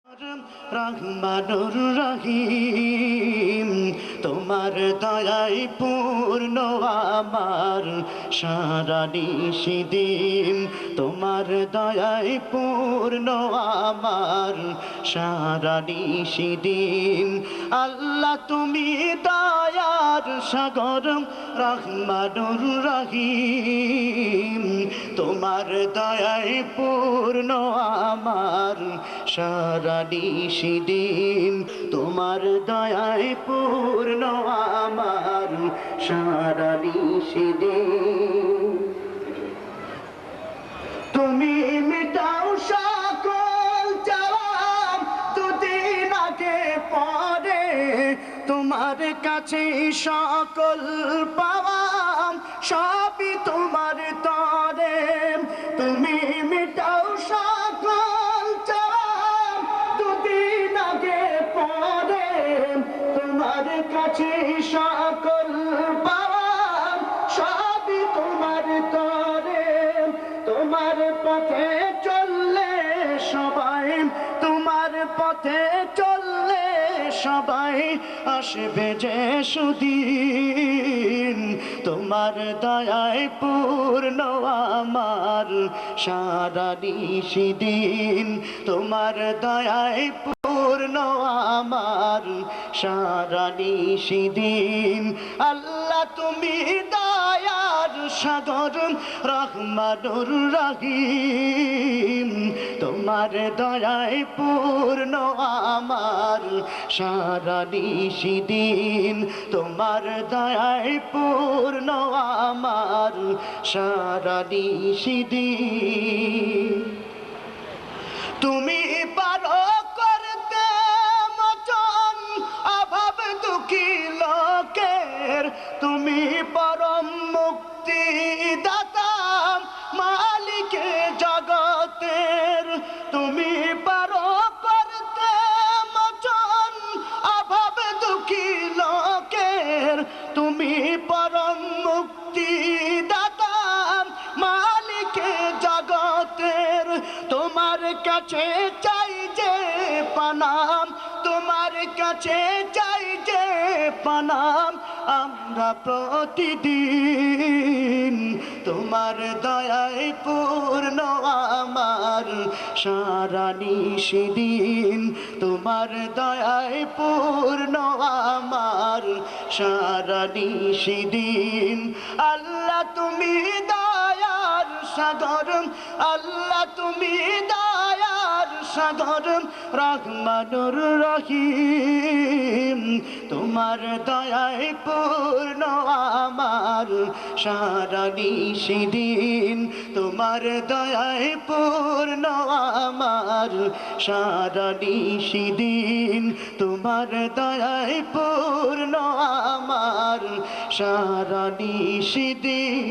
রহমানুর রহিম তোমার দয়ায় পূর্ণ আমার সারা নিশিদিন তোমার দয়ায় পূর্ণ আমার সারা নিশিদিন আল্লাহ তুমি দয়ার সাগর রহমানুর রহিম তোমার দয়ায় পূর্ণ আমার সারা নিশিদিন তোমার দয়ায় পূর্ণ আমার সারা নিশিদিন তুমি মিটাও সকল চাওয়া দুদিন আগে পরে তোমার কাছে সকল পাওয়া সবই তোমার তরে তুমি মিটাও সকল চাওয়া দুদিন আগে পরে তোমার কাছে সকল পাওয়া সবই তোমার তরে তোমার পথে চললে সবাই তোমার পথে চললে সবাই আসবে যে সুদিন তোমার দয়ায় পূর্ণ আমার সারা নিশিদিন তোমার দয়ায় পূর্ণ আমার সারা নিশিদিন আল্লাহ তুমি দয়ার সাগর রহমানুর রহিম তোমার দয়ায় পূর্ণ আমার সারা নিশিদিন তোমার দয়ায় পূর্ণ আমার সারা নিশিদিন তুমি পারো করতে মোচন অভাব দুঃখী লোকের তুমি পরম মুক্তি দাতা মালিক জগতের তুমি পারো করতে মোচন অভাব দুঃখী লোকের তুমি পরম মুক্তি দাতা মালিক জগতের তোমার কাছে চাই যে পানাম তোমার কাছে চাই যে পানাম আমরা প্রতিদিন তোমার দয়ায় পূর্ণ আমার সারা নিশিদিন তোমার দয়ায় পূর্ণ আমার সারা নিশিদিন আল্লাহ তুমি দয়ার সাগর আল্লাহ তুমি দয়ার সাগর রহমানুর রহিম তোমার দয়ায় পূর্ণ আমার সারা নিশিদিন তোমার দয়ায় পূর্ণ আমার সারা নিশিদিন তোমার দয়ায় পূর্ণ আমার সারা নিশিদিন